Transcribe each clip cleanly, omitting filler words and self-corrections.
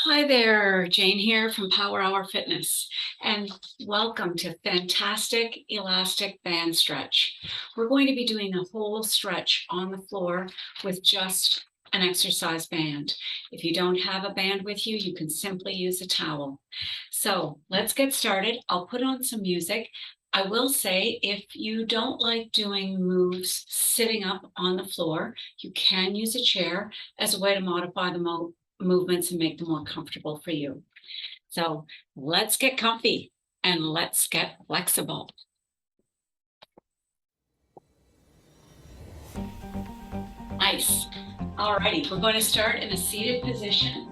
Hi there, Jane here from Power Hour Fitness, and welcome to Fantastic Elastic Band Stretch. We're going to be doing a whole stretch on the floor with just an exercise band. If you don't have a band with you, you can simply use a towel. So let's get started. I'll put on some music. I will say, if you don't like doing moves sitting up on the floor, you can use a chair as a way to modify the movements and make them more comfortable for you. So let's get comfy and let's get flexible. Nice. Alrighty, we're going to start in a seated position.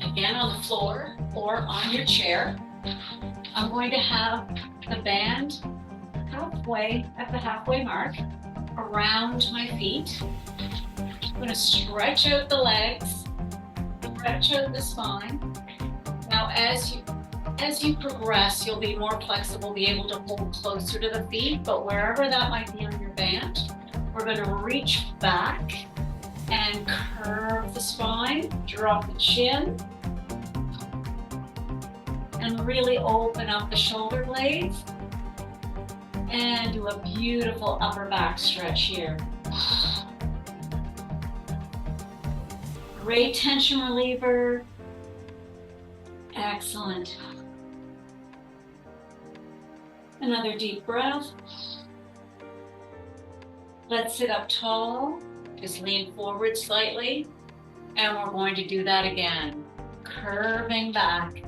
Again, on the floor or on your chair. I'm going to have the band halfway at the halfway mark around my feet. I'm going to stretch out the legs, stretch out the spine. Now, as you progress, you'll be more flexible, be able to hold closer to the feet, but wherever that might be on your band, we're going to reach back and curve the spine, drop the chin, and really open up the shoulder blades, and do a beautiful upper back stretch here. Great tension reliever. Excellent. Another deep breath. Let's sit up tall. Just lean forward slightly. And we're going to do that again. Curving back.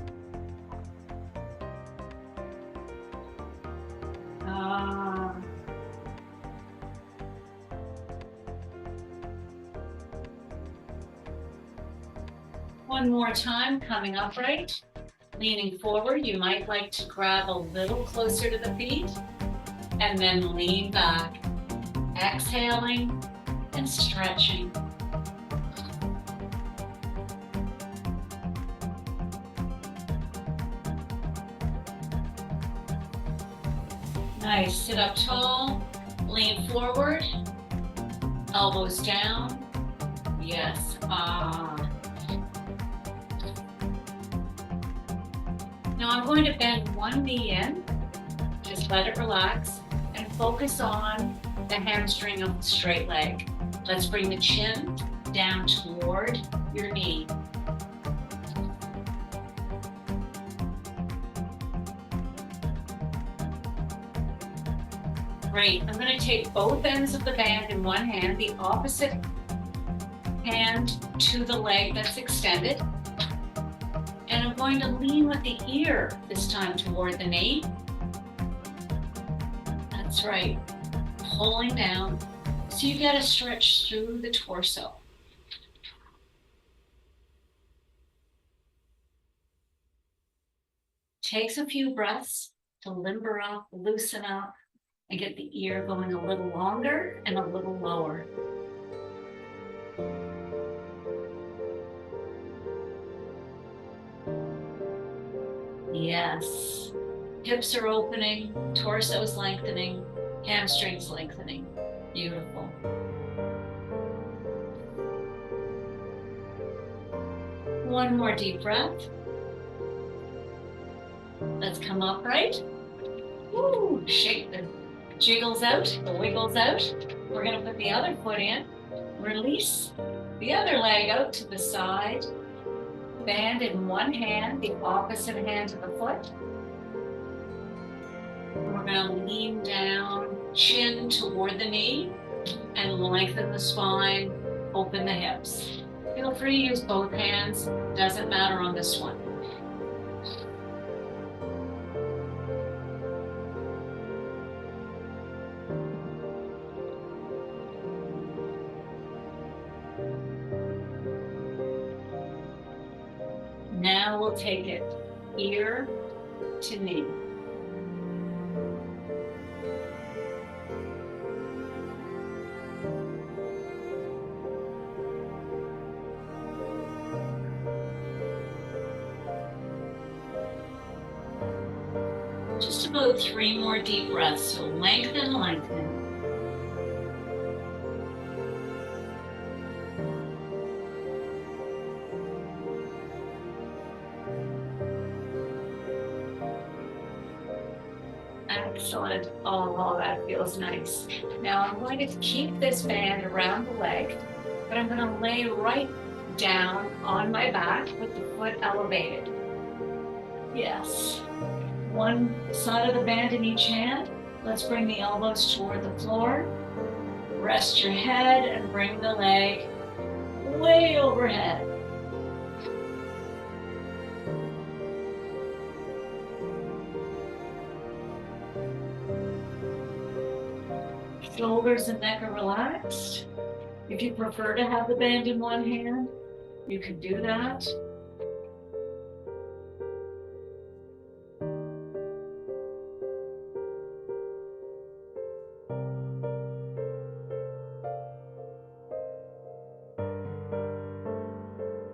One more time, coming upright, leaning forward. You might like to grab a little closer to the feet and then lean back, exhaling and stretching. Nice, sit up tall, lean forward, elbows down. Yes, Now I'm going to bend one knee in, just let it relax, and focus on the hamstring of the straight leg. Let's bring the chin down toward your knee. Great, I'm going to take both ends of the band in one hand, the opposite hand to the leg that's extended. And I'm going to lean with the ear this time toward the knee. That's right. Pulling down. So you get a stretch through the torso. Takes a few breaths to limber up, loosen up, and get the ear going a little longer and a little lower. Yes. Hips are opening, torso is lengthening, hamstrings lengthening. Beautiful. One more deep breath. Let's come upright. Woo, shake the jiggles out, the wiggles out. We're going to put the other foot in. Release the other leg out to the side. Band in one hand, the opposite hand to the foot. We're going to lean down, chin toward the knee, and lengthen the spine, open the hips. Feel free to use both hands, doesn't matter on this one. Now we'll take it ear to knee. Just about 3 more deep breaths, so lengthen, lengthen. Excellent. Oh, that feels nice. Now I'm going to keep this band around the leg, but I'm going to lay right down on my back with the foot elevated. Yes. One side of the band in each hand. Let's bring the elbows toward the floor. Rest your head and bring the leg way overhead. Shoulders and neck are relaxed. If you prefer to have the band in one hand, you can do that.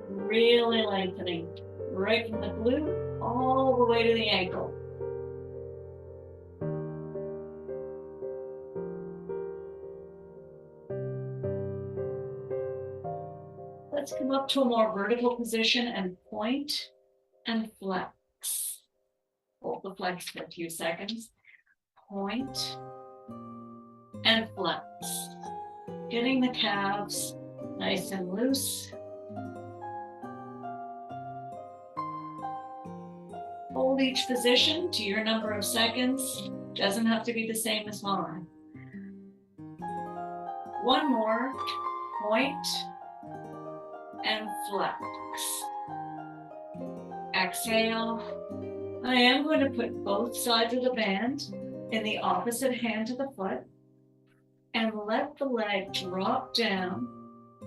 Really lengthening, right from the glute all the way to the ankle. Let's come up to a more vertical position and point and flex. Hold the flex for a few seconds. Point and flex. Getting the calves nice and loose. Hold each position to your number of seconds. Doesn't have to be the same as mine. One more. Point and flex. Exhale. I am going to put both sides of the band in the opposite hand to the foot and let the leg drop down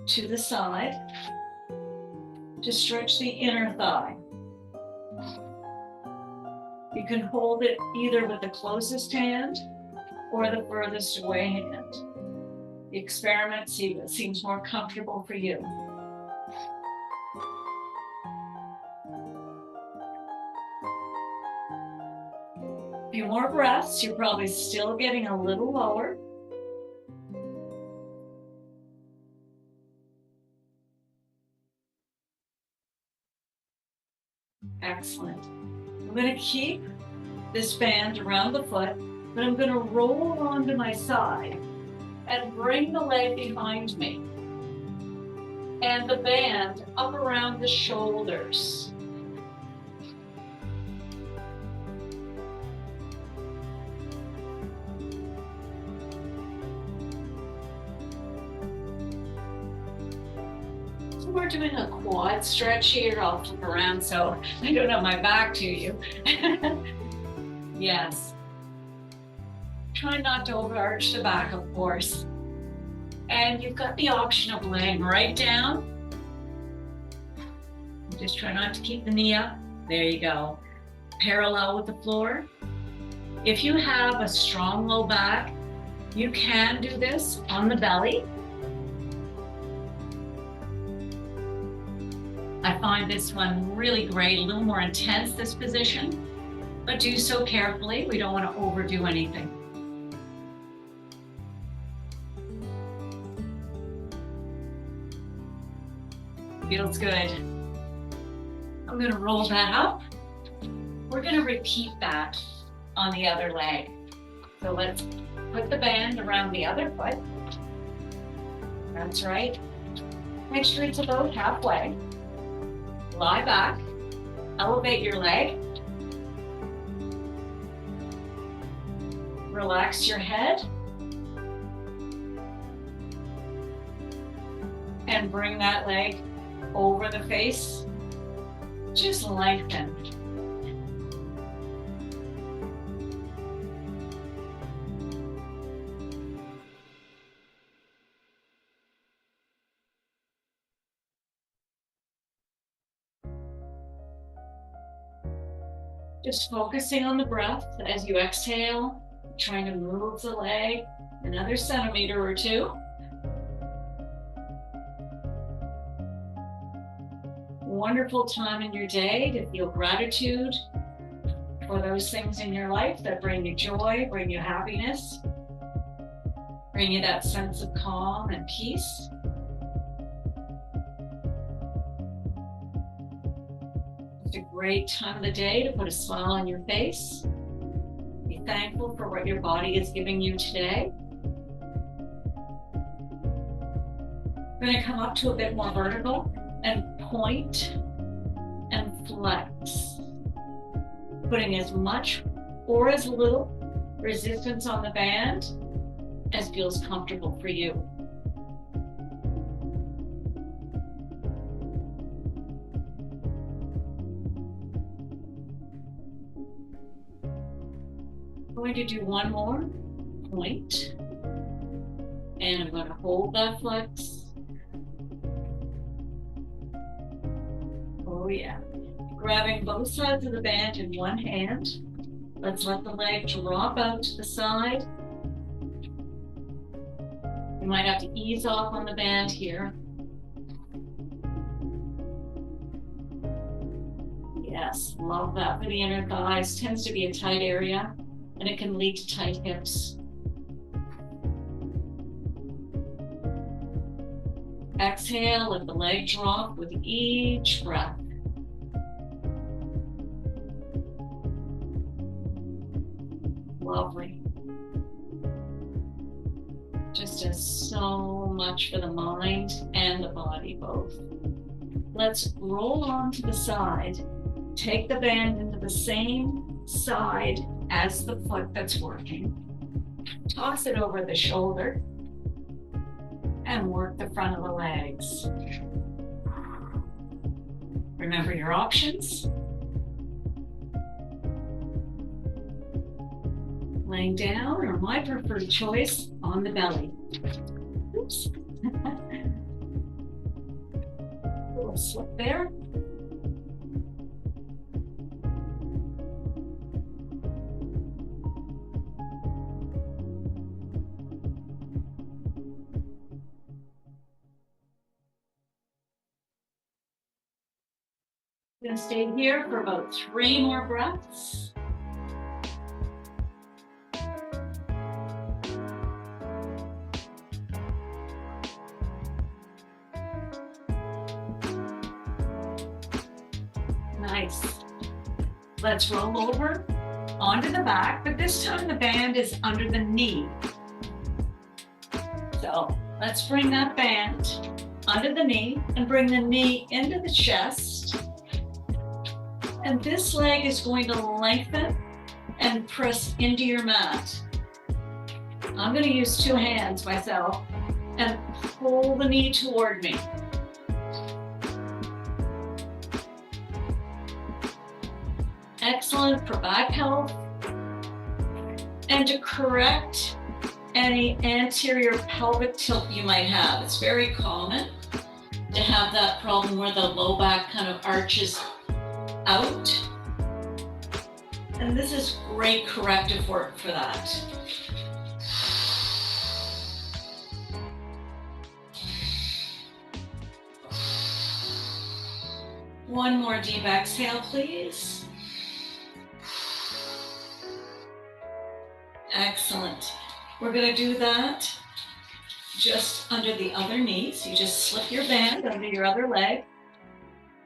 to the side to stretch the inner thigh. You can hold it either with the closest hand or the furthest away hand. Experiment, see what seems more comfortable for you. A few more breaths. You're probably still getting a little lower. Excellent. I'm going to keep this band around the foot, but I'm going to roll onto my side and bring the leg behind me and the band up around the shoulders. So we're doing a quad stretch here. I'll flip around so I don't have my back to you. Yes. Try not to overarch the back, of course. And you've got the option of laying right down. Just try not to keep the knee up. There you go. Parallel with the floor. If you have a strong low back, you can do this on the belly. I find this one really great, a little more intense, this position, but do so carefully. We don't want to overdo anything. Feels good. I'm going to roll that up. We're going to repeat that on the other leg. So let's put the band around the other foot. That's right. Make sure it's about halfway. Lie back. Elevate your leg. Relax your head. And bring that leg over the face. Just lengthen. Just focusing on the breath as you exhale, trying to move the leg another centimeter or two. Wonderful time in your day to feel gratitude for those things in your life that bring you joy, bring you happiness, bring you that sense of calm and peace. It's a great time of the day to put a smile on your face. Be thankful for what your body is giving you today. We're going to come up to a bit more vertical and point and flex, putting as much or as little resistance on the band as feels comfortable for you. I'm going to do one more point, and I'm going to hold that flex. Oh yeah. Grabbing both sides of the band in one hand. Let's let the leg drop out to the side. You might have to ease off on the band here. Yes, love that for the inner thighs. Tends to be a tight area, and it can lead to tight hips. Exhale, let the leg drop with each breath. Lovely. Just does so much for the mind and the body both. Let's roll on to the side. Take the band into the same side as the foot that's working. Toss it over the shoulder and work the front of the legs. Remember your options. Laying down, or my preferred choice, on the belly. Oops. A little slip there. I'm going to stay here for about 3 more breaths. Nice. Let's roll over onto the back, but this time the band is under the knee. So let's bring that band under the knee and bring the knee into the chest. And this leg is going to lengthen and press into your mat. I'm going to use 2 hands myself and pull the knee toward me. Excellent for back health and to correct any anterior pelvic tilt you might have. It's very common to have that problem where the low back kind of arches out. And this is great corrective work for that. One more deep exhale, please. Excellent. We're going to do that just under the other knee. So you just slip your band under your other leg,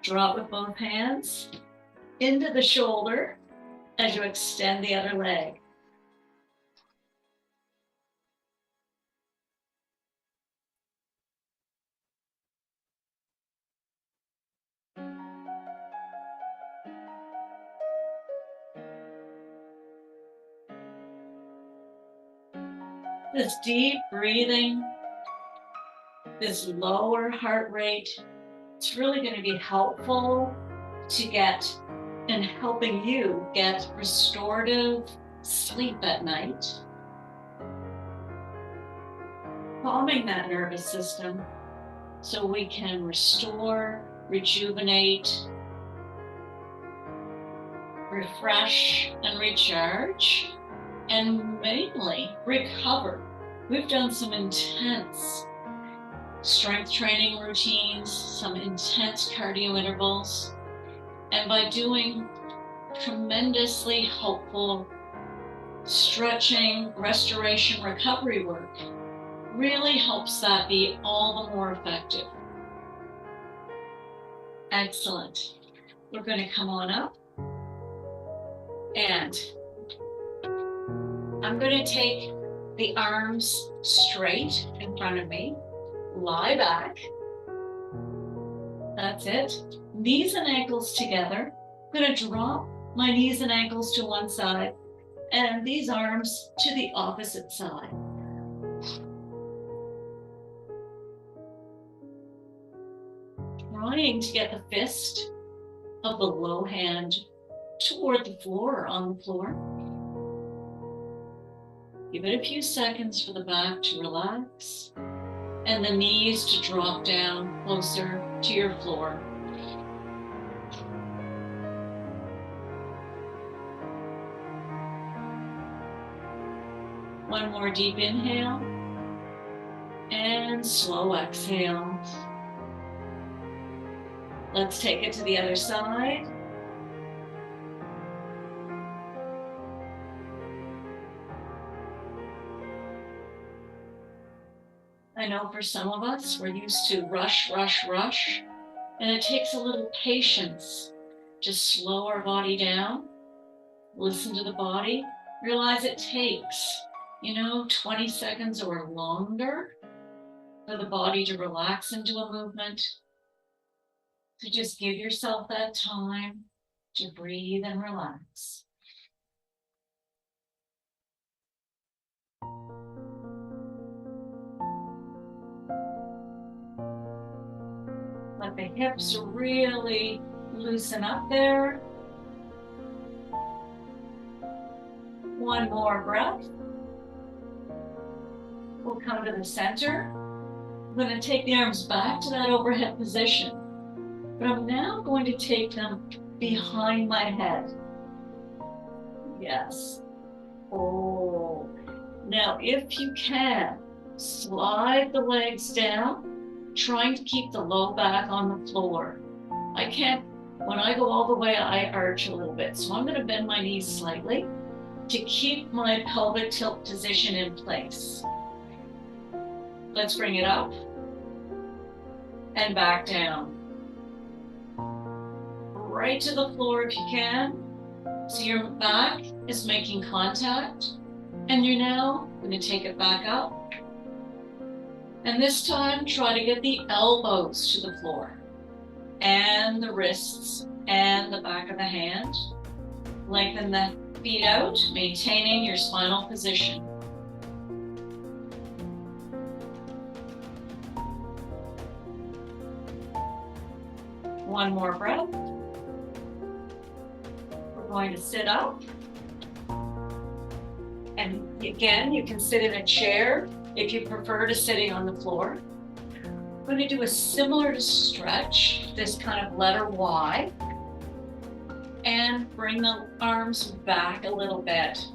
draw it with both hands into the shoulder as you extend the other leg. This deep breathing, this lower heart rate, it's really going to be helpful to get in helping you get restorative sleep at night, calming that nervous system so we can restore, rejuvenate, refresh, and recharge. And mainly recover. We've done some intense strength training routines, some intense cardio intervals, and by doing tremendously helpful stretching, restoration, recovery work, really helps that be all the more effective. Excellent. We're going to come on up and I'm going to take the arms straight in front of me, lie back. That's it. Knees and ankles together. I'm going to drop my knees and ankles to one side and these arms to the opposite side. Trying to get the fist of the low hand toward the floor or on the floor. Give it a few seconds for the back to relax and the knees to drop down closer to your floor. One more deep inhale and slow exhale. Let's take it to the other side. I know for some of us, we're used to rush, and it takes a little patience to slow our body down, listen to the body, realize it takes, 20 seconds or longer for the body to relax into a movement. So just give yourself that time to breathe and relax. Let the hips really loosen up there. One more breath. We'll come to the center. I'm going to take the arms back to that overhead position. But I'm now going to take them behind my head. Yes. Oh. Now, if you can, slide the legs down, trying to keep the low back on the floor. I can't, when I go all the way, I arch a little bit. So I'm going to bend my knees slightly to keep my pelvic tilt position in place. Let's bring it up and back down. Right to the floor if you can. So your back is making contact, and you're now going to take it back up. And this time, try to get the elbows to the floor, and the wrists, and the back of the hand. Lengthen the feet out, maintaining your spinal position. One more breath. We're going to sit up. And again, you can sit in a chair if you prefer to sitting on the floor. I'm going to do a similar stretch, this kind of letter Y, and bring the arms back a little bit.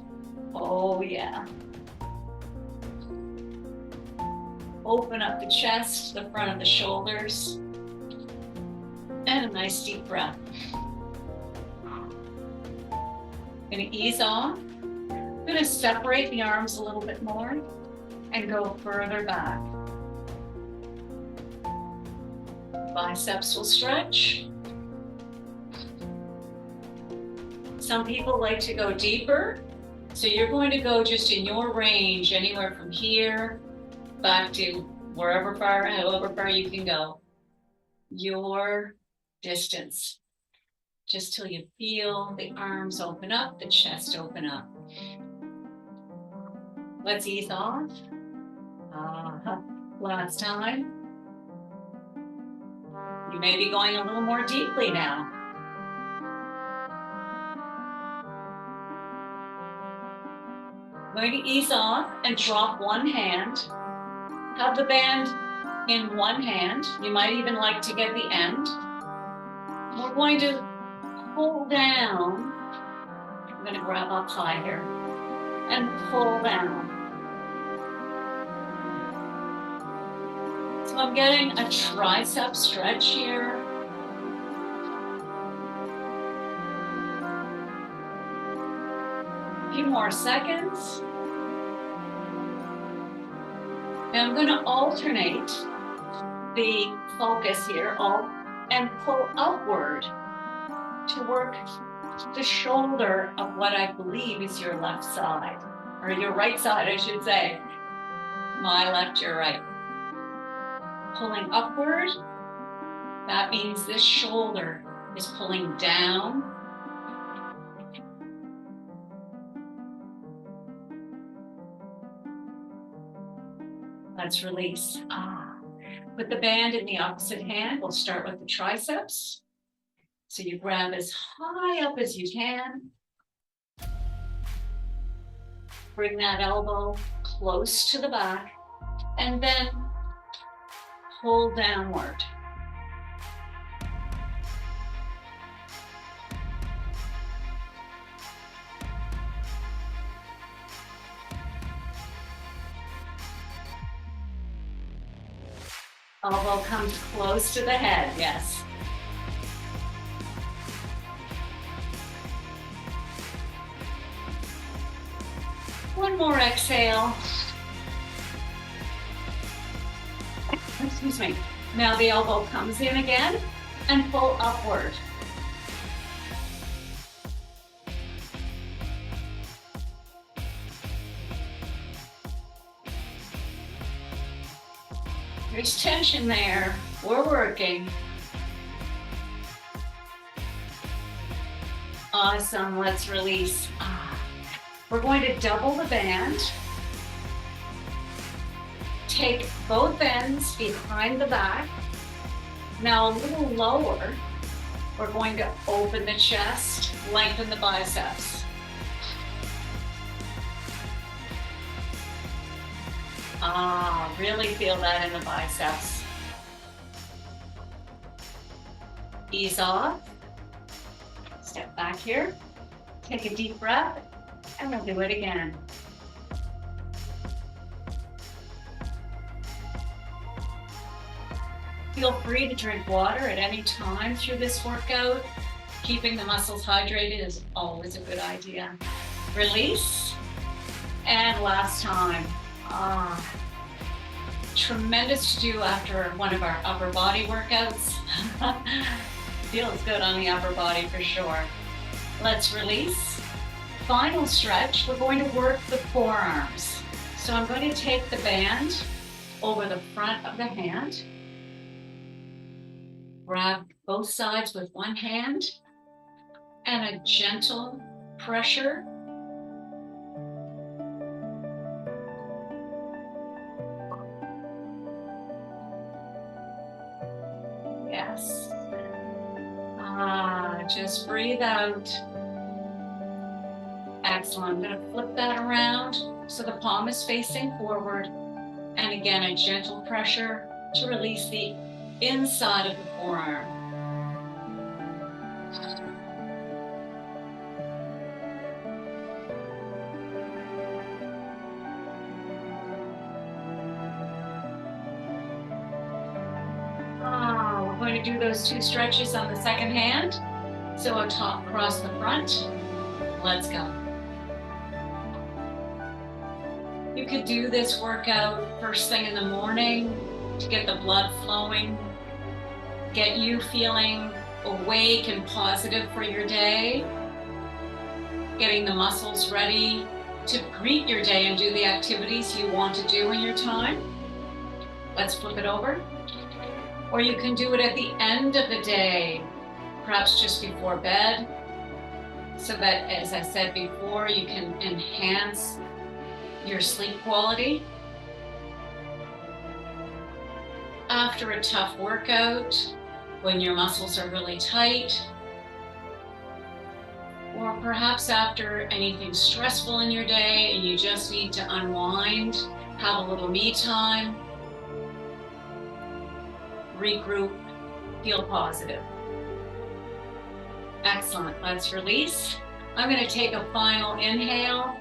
Oh yeah. Open up the chest, the front of the shoulders, and a nice deep breath. Going to ease off. I'm going to separate the arms a little bit more and go further back. Biceps will stretch. Some people like to go deeper, so you're going to go just in your range, anywhere from here back to however far you can go. Your distance, just till you feel the arms open up, the chest open up. Let's ease off. Last time. You may be going a little more deeply now. I'm going to ease off and drop one hand. Have the band in one hand. You might even like to get the end. We're going to pull down. I'm going to grab up high here and pull down. So I'm getting a tricep stretch here. A few more seconds. And I'm going to alternate the focus here and pull upward to work the shoulder of what I believe is your left side, or your right side, I should say. My left, your right. Pulling upward, that means this shoulder is pulling down. Let's release. Put the band in the opposite hand. We'll start with the triceps. So you grab as high up as you can. Bring that elbow close to the back and then pull downward. Elbow comes close to the head, yes. One more exhale. Excuse me. Now the elbow comes in again and pull upward. There's tension there. We're working. Awesome. Let's release. We're going to double the band. Take both ends behind the back. Now a little lower, we're going to open the chest, lengthen the biceps. Really feel that in the biceps. Ease off. Step back here. Take a deep breath, and we'll do it again. Feel free to drink water at any time through this workout. Keeping the muscles hydrated is always a good idea. Release. And last time. Tremendous to do after one of our upper body workouts. Feels good on the upper body for sure. Let's release. Final stretch, we're going to work the forearms. So I'm going to take the band over the front of the hand. Grab both sides with one hand and a gentle pressure. Yes. Just breathe out. Excellent. I'm going to flip that around so the palm is facing forward. And again, a gentle pressure to release the inside of the forearm. We're going to do those two stretches on the second hand. So a top across the front. Let's go. You could do this workout first thing in the morning to get the blood flowing, get you feeling awake and positive for your day, getting the muscles ready to greet your day and do the activities you want to do in your time. Let's flip it over. Or you can do it at the end of the day, perhaps just before bed, so that, as I said before, you can enhance your sleep quality. After a tough workout, when your muscles are really tight, or perhaps after anything stressful in your day and you just need to unwind, have a little me time, regroup, feel positive. Excellent. Let's release. I'm going to take a final inhale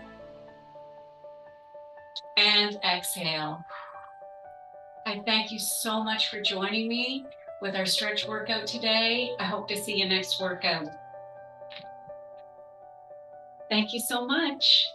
and exhale. I thank you so much for joining me with our stretch workout today. I hope to see you next workout. Thank you so much.